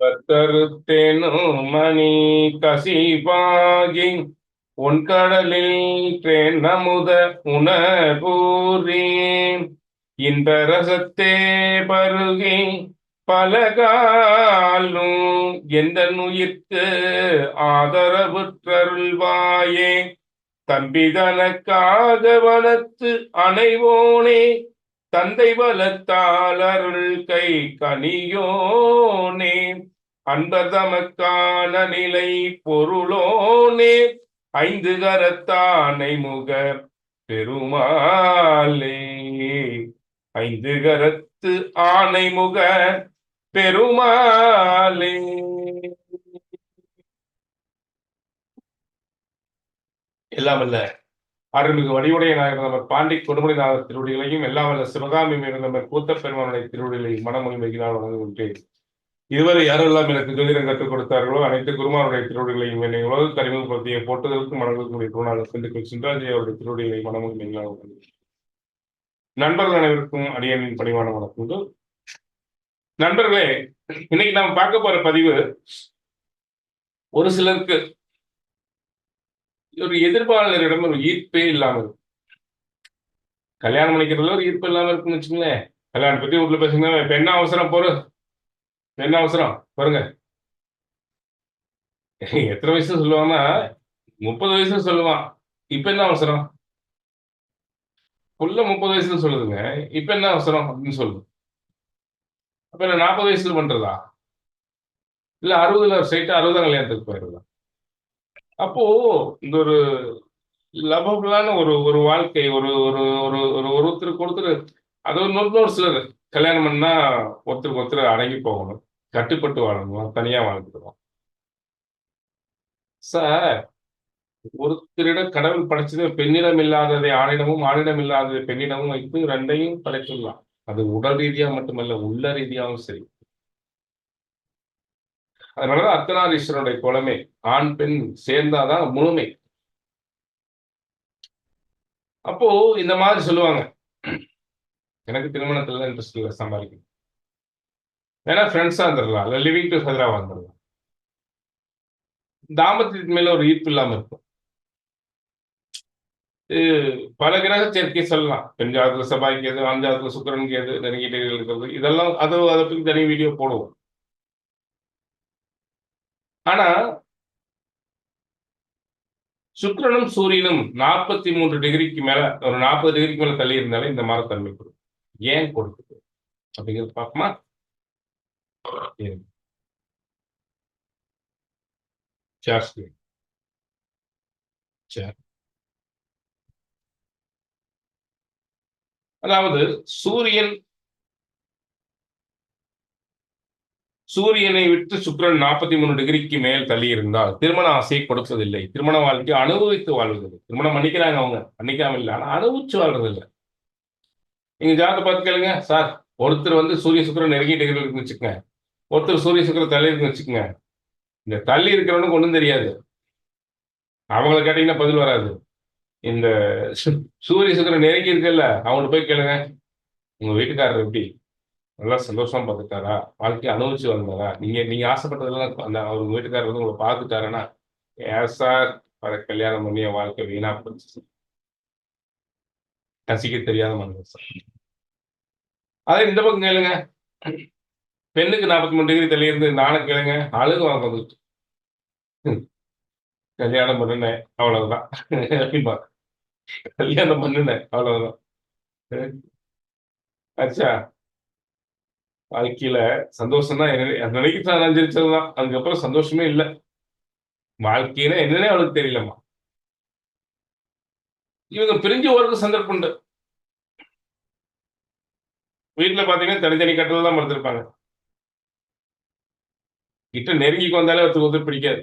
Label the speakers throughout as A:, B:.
A: கத்தருத்தேனும் மணி கசிவாகி உன்கடலில் தேன் அமுத உணபூரி இன்ப ரசத்தே பருகி பலகாலும் எந்த உயிர்க்கு ஆதரவுற்றருள்வாயே தம்பிதனக்காக வளர்த்து அணைவோனே தந்தை வளத்தால் அருள் கை கனியோனே அன்பர் தமக்கான நிலை பொருளோனே ஐந்து கரத்தானை முக பெருமாளே ஐந்து கரத்து ஆனை முக பெருமாளே. எல்லாம் அல்ல அருள்மிகு வடிவுடைய நாயகர் நம்ம பாண்டி கொடுமுடிநாதர் திருவடிகளையும் எல்லாம் வல்ல சிவகாமி நம்ம கூத்த பெருமானுடைய திருவடிகளையும் மனமொழிமையினால் வழங்குகின்றேன். இதுவரை யாரெல்லாம் எனக்கு ஜோதிடம் கற்றுக் கொடுத்தார்களோ அனைத்து குருமாருடைய திருவடிகளையும் என்னை உலக அறிமுகப்படுத்திய போட்டுதலுக்கும் மனங்களுக்குரிய குருநாதர் சிந்துக்கள் சிந்தாஜி அவருடைய திருவடிகளை மனமொழிமையினால் வழங்குகிறேன். நண்பர்கள் அனைவருக்கும் அடியனின் பணிவான வணக்கங்கள். நண்பர்களே, இன்னைக்கு நாம் பார்க்க போற பதிவு ஒரு சிலருக்கு ஒரு எதிர்பாளரிடம் ஒரு ஈர்ப்பே இல்லாம இருக்கும். கல்யாணம் பண்ணிக்கிறதுல ஒரு ஈர்ப்பு இல்லாம இருக்குன்னு வச்சுங்களேன். கல்யாணம் பத்தி வீட்டுல பேசுங்க, இப்ப என்ன அவசரம் போற, என்ன அவசரம் பாருங்க. எத்தனை வயசு சொல்லுவாங்கன்னா 30 வயசுல சொல்லுவான், இப்ப என்ன அவசரம். புள்ள 30 வயசுல சொல்லுதுங்க, இப்ப என்ன அவசரம் அப்படின்னு சொல்லுது. அப்ப என்ன 40 வயசுல பண்றதா, இல்ல 60ல ஸ்ட்ரைட்டா 60ஆம் கல்யாணத்துக்கு போயிடுறதா. அப்போ இந்த ஒரு லவபுளான ஒரு ஒரு வாழ்க்கை ஒரு ஒரு ஒரு ஒரு ஒருத்தருக்கு ஒருத்தர், அது ஒரு சிலர் கல்யாணம் பண்ணா ஒருத்தருக்கு ஒருத்தர் அடங்கி போகணும், கட்டுப்பட்டு வாழணும், தனியா வாழ்ந்துக்கிறோம். சார், ஒருத்தரிடம் கடவுள் படைச்சது பெண்ணிடம் இல்லாததை ஆணிடமும் ஆணிடம் இல்லாததை பெண்ணிடமும் வைத்து ரெண்டையும் படைத்துள்ளான். அது உடல் ரீதியா மட்டுமல்ல, உள்ள ரீதியாகவும் சரி. அதனாலதான் அர்த்தநாரீஸ்வரனுடைய குலமே ஆண் பெண் சேர்ந்தாதான் முழுமை. அப்போ இந்த மாதிரி சொல்லுவாங்க, எனக்கு திருமணத்துல இன்ட்ரெஸ்ட் இல்லை, சம்பாதிக்கணும், வேணா ஃப்ரெண்ட்ஸா வந்துடலாம், இல்லை லிவிங் டுகெதரா வந்துடலாம். தாம்பத்தியத்தின் மேல ஒரு ஈர்ப்பு இல்லாம இருக்கும். பல கிரக சேர்க்கை சொல்லலாம். பெண் ஜாதகத்துல செவ்வாய்க்கு எது, ஆண் ஜாதகத்துல சுக்கிரனுக்கு எது நெருங்கிட்டு இருக்கிறது, இதெல்லாம் அதை பத்தி தனி வீடியோ போடுவோம். ஆனா சுக்கிரனும் சூரியனும் 43 டிகிரிக்கு மேல, ஒரு 40 டிகிரிக்கு மேல தள்ளி இருந்தாலே இந்த மாதிரி தன்மை கொடுக்கும். ஏன் கொடுக்குது அப்படிங்கிறது பார்ப்போமா? சரி, அதாவது சூரியனை விட்டு சுக்கிரன் 43 டிகிரிக்கு மேல் தள்ளி இருந்தால் திருமண ஆசையை கொடுப்பதில்லை. திருமண வாழ்க்கை அனுபவித்து வாழ்வதில்லை. திருமணம் பண்ணிக்கிறாங்க, அவங்க பண்ணிக்காம இல்லை, ஆனா அனுபவிச்சு வாழ்றதில்லை. நீங்க ஜாதகத்தை பார்த்து கேளுங்க சார். ஒருத்தர் வந்து சூரிய சுக்கிரன் நெருங்கிட்டு இருக்குன்னு வச்சுக்கோங்க, ஒருத்தர் சூரிய சுக்கிரன் தள்ளி இருக்குன்னு வச்சுக்கோங்க. இந்த தள்ளி இருக்கிறவனுக்கு ஒன்றும் தெரியாது, அவங்கள கேட்டீங்கன்னா பதில் வராது. இந்த சூரிய சுக்கிரன் நெருங்கி இருக்குல்ல, அவங்கள்ட்ட போய் கேளுங்க, உங்க வீட்டுக்காரர் எப்படி நல்லா சந்தோஷமா பார்த்துட்டாரா, வாழ்க்கையை அனுபவிச்சு வந்தாரா, நீங்க ஆசைப்பட்டதெல்லாம் அந்த அவர் வீட்டுக்காரர் வந்து உங்களை பார்த்துட்டாருன்னா, ஏன் சார் கல்யாணம் பண்ணி என் வாழ்க்கை வீணா போச்சு, ரசிக்க தெரியாத மனிதர். அதே இந்த பக்கம் கேளுங்க. பெண்ணுக்கு 43 டிகிரி தள்ளி இருந்து நானும் கேளுங்க. அழுகு வாங்க வந்துட்டு. கல்யாணம் பண்ணுனேன். அவ்வளவுதான். அப்படிம்பாங்க. கல்யாணம் பண்ணுனேன். அவ்வளவுதான். ஆச்சா? வாழ்க்கையில சந்தோஷம் தான் அன்னைக்கு நான் அனுபவிச்சதுதான். அதுக்கப்புறம் சந்தோஷமே இல்ல. வாழ்க்கைன்னா என்னன்னே அவளுக்கு தெரியலம்மா. இவங்க பிரிஞ்சு போறதுக்கு சந்தர்ப்பம் உண்டு. வீட்ல பார்த்தீங்கன்னா, தனித்தனி கட்டில்ல தான் படுத்திருப்பாங்க. கிட்ட நெருங்கிக்கு வந்தாலே ஒருத்தருக்கு பிடிக்காது.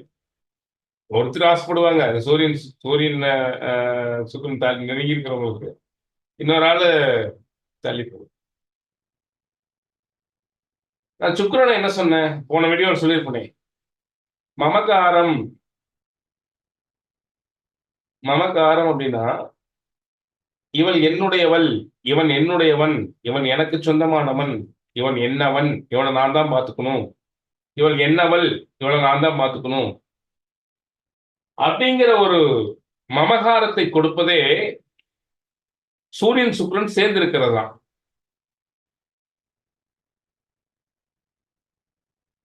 A: ஒருத்தர் ஆசைப்படுவாங்க. சூரியன் சூரியன் சுக்கிரன் நெருங்கி இருக்கிறவங்களுக்கு. இன்னொரு ஆளு தள்ளி போகும். நான் சுக்கிரன என்ன சொன்னேன்? போன வீடியோல சொல்லியிருப்பேனே. மமகாரம் மமகாரம் அப்படின்னா, இவள் என்னுடையவள், இவன் என்னுடையவன், இவன் எனக்கு சொந்தமானவன், இவன் என்னவன், இவனை நான் தான் பார்த்துக்கணும். இவள் என்னவள், இவளை நான் தான் பார்த்துக்கணும். அப்படிங்கிற ஒரு மமகாரத்தை கொடுப்பதே சூரியன் சுக்கிரன் சேர்ந்து இருக்கிறதுதான்.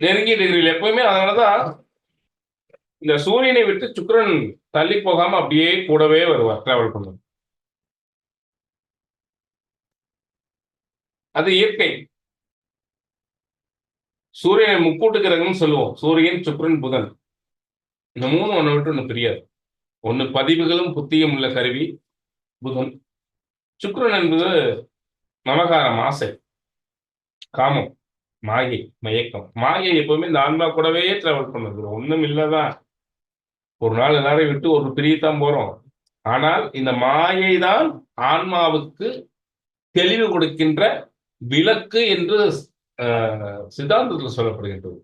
A: நெருங்கிய டிகிரியில் எப்பவுமே அதனாலதான் இந்த சூரியனை விட்டு சுக்கிரன் தள்ளி போகாம அப்படியே கூடவே வருவார் டிராவல் பண்ணுவார். அது இயற்கை. சூரியன் முக்கூட்டு கிரகம்னு சொல்லுவோம். சூரியன், சுக்கிரன், புதன். இந்த மூணு ஒன்னை விட்டு ஒண்ணு பிரியாது. ஒண்ணு பதிவுகளும் புத்தியும் உள்ள கருவி புதன். சுக்கிரன் என்பது மமகாரம், ஆசை, காமம், மாயை, மயக்கம். மாயை எப்பவுமே இந்த ஆன்மா கூடவே டிராவல் பண்ணுது. ஒண்ணும் இல்லதான். ஒரு நாள் எல்லாரையும் விட்டு ஒரு பிரியத்தான் போறோம். ஆனால் இந்த மாயை தான் ஆன்மாவுக்கு தெளிவு கொடுக்கின்ற விளக்கு என்று சித்தாந்தத்தில் சொல்லப்படுகின்றது.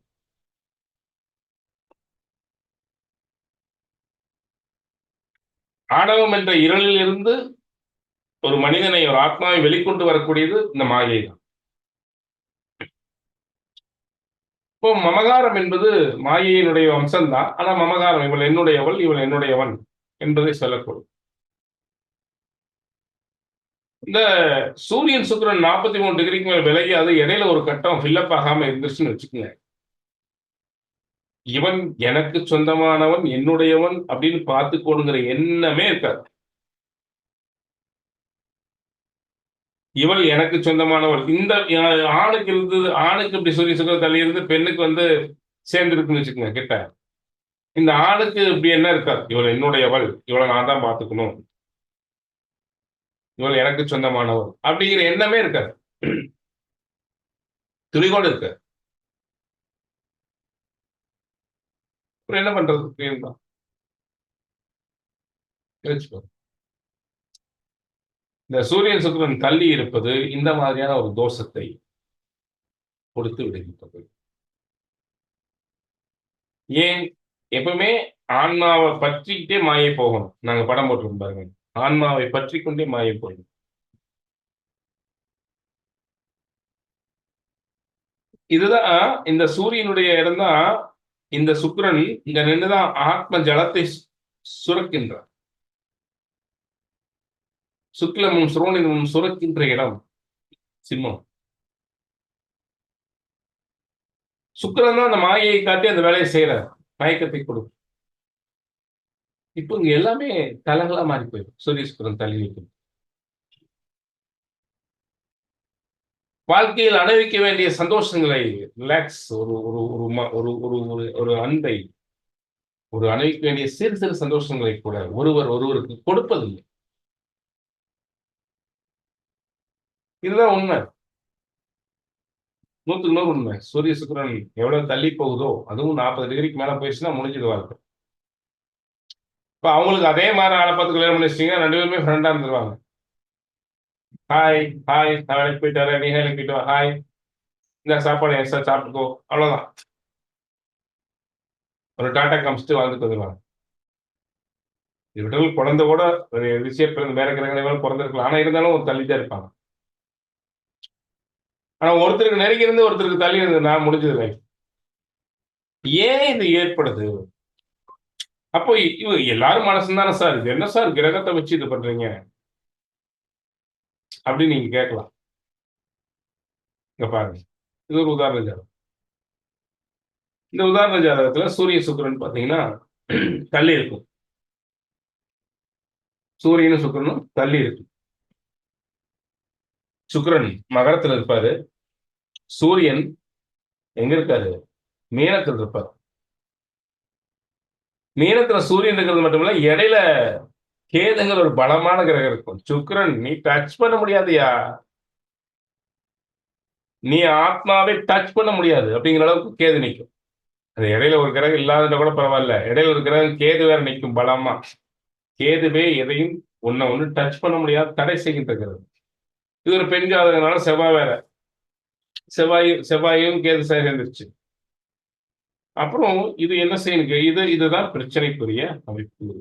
A: ஆணவம் என்ற இருளில் இருந்து ஒரு மனிதனை, ஒரு ஆத்மாவை வெளிக்கொண்டு வரக்கூடியது இந்த மாயை தான். இப்போ மமகாரம் என்பது மாயையினுடைய அம்சம்தான். ஆனா மமகாரம், இவள் என்னுடையவள், இவள் என்னுடையவன் என்பதை சொல்லக்கூடும். இந்த சூரியன் சுக்கிரன் 43 டிகிரிக்கு மேல் விலகி அது இடையில ஒரு கட்டம் ஃபில்லப் ஆகாம இருந்துச்சுன்னு வச்சுக்கோங்க. இவன் எனக்கு சொந்தமானவன், என்னுடையவன் அப்படின்னு பார்த்துக்கோணுங்கிற எண்ணமே இருக்காது. இவள் எனக்கு சொந்தமானவள். இந்த ஆணுக்கு இருந்தது, ஆணுக்கு இப்படி சூரிய சுக்கிரன் தள்ளி இருந்து பெண்ணுக்கு வந்து சேர்ந்துருக்குன்னு வச்சுக்கோங்க கிட்ட. இந்த ஆணுக்கு இப்படி என்ன இருக்காது. இவள் என்னுடையவள், இவளை நான் தான் பார்த்துக்கணும், இவள் எனக்கு சொந்தமானவள் அப்படிங்கிற எண்ணமே இருக்காது. துளிகோடு இருக்காது. அப்புறம் என்ன பண்றது? இந்த சூரியன் சுக்கிரன் தள்ளி இருப்பது இந்த மாதிரியான ஒரு தோஷத்தை கொடுத்து விடுகின்றது. ஏன்? எப்பவுமே ஆன்மாவை பற்றிக்கிட்டே மாயை போகணும். நாங்க படம் போட்டிருக்கோம் பாருங்க. ஆன்மாவை பற்றி கொண்டே மாயை போகணும். இதுதான் இந்த சூரியனுடைய இடம் தான். இந்த சுக்கிரன் இங்க நின்றுதான் ஆத்ம ஜலத்தை சுரக்கின்றார். சுக்லமும் சுரோனிதமும் சுரக்கின்ற இடம் சிம்மம். சுக்கிரன் தான் அந்த மாயையை காட்டி அந்த வேலையை செய்யறார், மயக்கத்தை கொடுக்கும். இப்போ இங்க எல்லாமே தலங்களா மாறி போயிடும். சூரிய சுக்கிரன் தள்ளி வைக்கும். வாழ்க்கையில் அனுபவிக்க வேண்டிய சந்தோஷங்களை, ரிலாக்ஸ், ஒரு ஒரு ஒரு ஒரு ஒரு ஒரு அன்பை, ஒரு அனுபவிக்க வேண்டிய சிறு சிறு சந்தோஷங்களை கூட ஒருவர் ஒருவருக்கு கொடுப்பதில்லை. இதுதான் உண்மை. 100க்கு 100 உண்மை. சூரிய சுக்கிரன் எவ்வளவு தள்ளி போகுதோ, அதுவும் 40 டிகிரிக்கு மேல போயிடுச்சுன்னா முடிஞ்சது வாழ்க்கை. இப்ப அவங்களுக்கு அதே மாதிரி ஆளை பார்த்து கல்யாணம் பண்ணி வச்சிட்டீங்கன்னா 2 பேருமே ஃப்ரெண்டா இருந்துருவாங்க. ஹாய், ஹாய், நான் வேலைக்கு போயிட்டு வரேன், நீ வேலைக்கு போயிட்டு வா, ஹாய், இந்த சாப்பாடு எக்ஸ்ட்ரா சாப்பிட்டுக்கோ, அவ்வளவுதான். ஒரு டாட்டா காமிச்சிட்டு வாழ்ந்துட்டு வந்துருவாங்க. இவர்கள் குழந்தை கூட ஒரு விஷயம் பிறந்து வேற கிரகங்கள் பிறந்திருக்கலாம். ஆனா இருந்தாலும் ஒரு தள்ளிதான் இருப்பாங்க. ஆனா ஒருத்தருக்கு நெருங்கி இருந்து ஒருத்தருக்கு தள்ளி இருந்து நான் முடிஞ்சது லைஃப். ஏன் இது ஏற்படுது? அப்போ எல்லாரும் மனசு தானே சார், இது என்ன சார் கிரகத்தை வச்சு இது பண்றீங்க? அப்படின்னு நீங்க கேட்கலாம். இங்க பாருங்க. இது ஒரு உதாரண ஜாதகம். இந்த உதாரண ஜாதகத்துல சூரிய சுக்கிரன் பார்த்தீங்கன்னா தள்ளி இருக்கும். சூரியனும் சுக்கிரனும் தள்ளி இருக்கு. சுக்கிரன் மகரத்துல இருப்பாரு. சூரியன் எங்க இருக்காரு? மீனத்தில் இருப்பார். மீனத்துல சூரியன் இருக்கிறது மட்டுமில்ல, இடையில கேதுங்கிற ஒரு பலமான கிரகம் இருக்கும். சுக்கிரன் நீ டச் பண்ண முடியாதுயா. நீ ஆத்மாவை டச் பண்ண முடியாது அப்படிங்கிற அளவுக்கு கேது நிற்கும். அது இடையில ஒரு கிரகம் இல்லாதத கூட பரவாயில்ல. இடையில ஒரு கிரகம் கேது வேற நிற்கும் பலமா. கேதுவே எதையும் ஒண்ணு டச் பண்ண முடியாது, தடை செய்கின்ற கிரகம். இது ஒரு பெண் ஜாதகனால செவ்வாய் வேற. செவ்வாயும் கேது சேர்ந்துருச்சு. அப்புறம் இது என்ன செய்யணும்? இதுதான் பிரச்சனைக்குரிய அமைப்பு.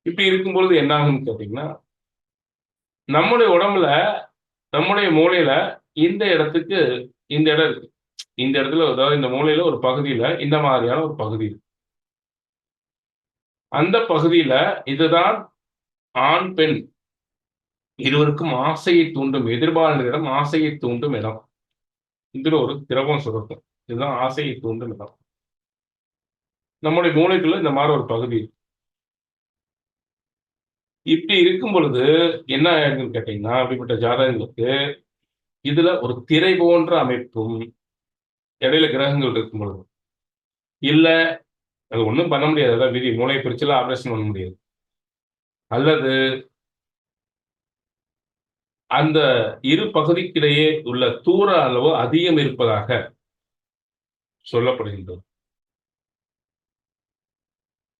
A: இப்படி இருக்கும்பொழுது என்ன ஆகும்னு கேட்டீங்கன்னா, நம்முடைய உடம்புல, நம்முடைய மூளையில இந்த இடத்துக்கு இந்த இடம் இருக்கு. இந்த இடத்துல அதாவது இந்த மூளையில ஒரு பகுதியில இந்த மாதிரியான ஒரு பகுதி இருக்கு. அந்த பகுதியில இதுதான் ஆண், பெண் இருவருக்கும் ஆசையை தூண்டும், எதிர்பாலினரிடம் ஆசையை தூண்டும் இடம். இதுல ஒரு திரவம் சுரக்கும். இதுதான் ஆசையை தூண்டும் இடம். நம்முடைய மூளைக்குள்ள இந்த மாதிரி ஒரு பகுதி இருக்கு. இப்படி இருக்கும் பொழுது என்ன ஆயிருக்குன்னு கேட்டீங்கன்னா, அப்படிப்பட்ட ஜாதகங்களுக்கு இதுல ஒரு திரை போன்ற அமைப்பும் இடையில கிரகங்கள் இருக்கும் பொழுது, இல்ல அது ஒண்ணும் பண்ண முடியாது. அதான் விதி. மூளையை பிரிச்சுலாம் ஆபரேஷன் பண்ண முடியாது. அல்லது அந்த இரு பகுதிக்கிடையே உள்ள தூர அளவு அதிகம் இருப்பதாக சொல்லப்படுகின்றது.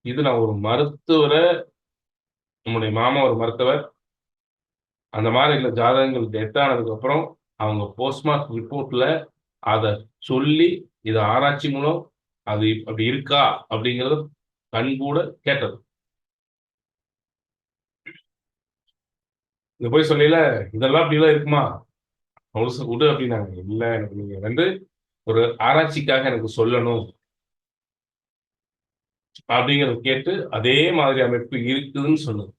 A: இது நான் ஒரு மருத்துவர நம்முடைய மாமா ஒரு மருத்துவர். அந்த மாதிரி இல்ல ஜாதகங்கள் டெத் ஆனதுக்கு அப்புறம் அவங்க போஸ்ட்மார்ட்டம் ரிப்போர்ட்ல அத சொல்லி, இத ஆராய்ச்சி மூலம் அது அப்படி இருக்கா அப்படிங்கிறத கண்கூட கேட்டது. இங்க போய் சொல்லையில, இதெல்லாம் அப்படிலாம் இருக்குமா? முழுசா விடு அப்படின்னாங்க. இல்ல எனக்கு நீங்க வந்து ஒரு ஆராய்ச்சிக்காக எனக்கு சொல்லணும். அப்படிங்கிறத கேட்டு அதே மாதிரி அமைப்பு இருக்குதுன்னு சொன்னது.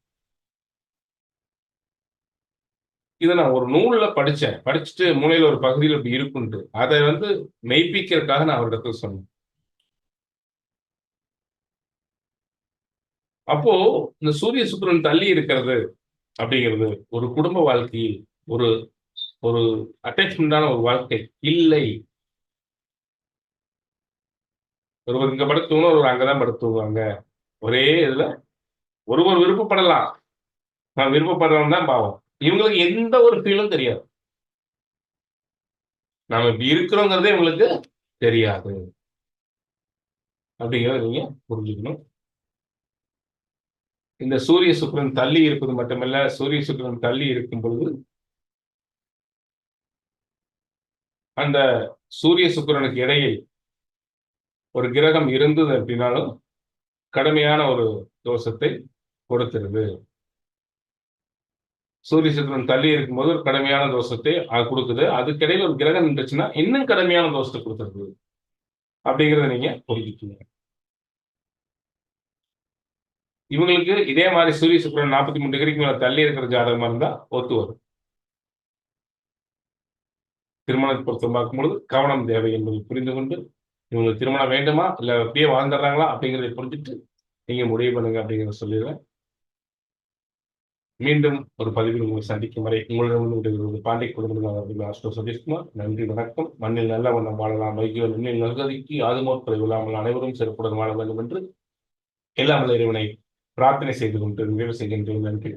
A: இத நான் ஒரு நூல்ல படிச்சேன். படிச்சுட்டு மூளையில ஒரு பகுதியில இப்படி இருக்குன்ட்டு. அத வந்து மெய்ப்பிக்கிறதுக்காக நான் அவரிடத்துல சொன்னேன். அப்போ இந்த சூரிய சுக்கிரன் தள்ளி இருக்கிறது அப்படிங்கிறது ஒரு குடும்ப வாழ்க்கையில் ஒரு ஒரு அட்டாச்மெண்டான ஒரு வாழ்க்கை இல்லை. ஒருவர் இங்க படுத்து தூங்கணும், ஒருவர் அங்கதான் படுத்து தூங்குவாங்க. ஒரே இதுல ஒருவர் விருப்பப்படலாம். நான் விருப்பப்படுறவன் தான் பாவம். இவங்களுக்கு எந்த ஒரு ஃபீலும் தெரியாது. நாம இப்படி இருக்கிறோங்கிறதே இவங்களுக்கு தெரியாது. அப்படிங்கிறத நீங்க புரிஞ்சுக்கணும். இந்த சூரிய சுக்கிரன் தள்ளி இருப்பது மட்டுமல்ல, சூரிய சுக்கிரன் தள்ளி இருக்கும் பொழுது, அந்த சூரிய சுக்கிரனுக்கு இடையில் ஒரு கிரகம் இருந்தது அப்படின்னாலும், கடுமையான ஒரு தோஷத்தை கொடுத்துருது. சூரிய சுக்கிரன் தள்ளி இருக்கும்போது ஒரு கடுமையான தோஷத்தை அது குடுக்குது. அதுக்கிடையில ஒரு கிரகம் நின்றுச்சுன்னா, இன்னும் கடுமையான தோஷத்தை குடுத்துருது. அப்படிங்கிறத நீங்க புரிஞ்சுக்கணும். இவங்களுக்கு இதே மாரி சூரிய சுக்கிரன் 43 டிகிரிக்கு மேல தள்ளி இருக்கிற ஜாதகமா இருந்தா ஒத்து வரும். திருமணத்தை பொறுத்து பார்க்கும்பொழுது கவனம் தேவை என்பதை புரிந்து கொண்டு, இவங்களுக்கு திருமணம் வேண்டுமா? இல்ல அப்படியே வாழ்ந்துடுறாங்களா? அப்படிங்கிறதை புரிஞ்சுட்டு நீங்க முடிவு பண்ணுங்க அப்படிங்கிறத சொல்லிடுறேன். மீண்டும் ஒரு பதிவில் உங்களை சந்திக்கும் வரை உங்களிடமிருந்து விடைபெறுவது பாண்டிய குடும்பம் ஆஸ்ட்ரோ சதீஷ்குமார். நன்றி, வணக்கம். மண்ணில் நல்ல வண்ணம் வாழலாம், வைகியல் இன்னில் நல்கதிக்கு ஆதுமோர் குறைவில்லாமல் அனைவரும் சிறப்புடன் வாழ வேண்டும் என்று எல்லாம் வல்ல இறைவனை பிரார்த்தனை செய்து கொண்டு நிறைவு செய்கின்றேன். நன்றி.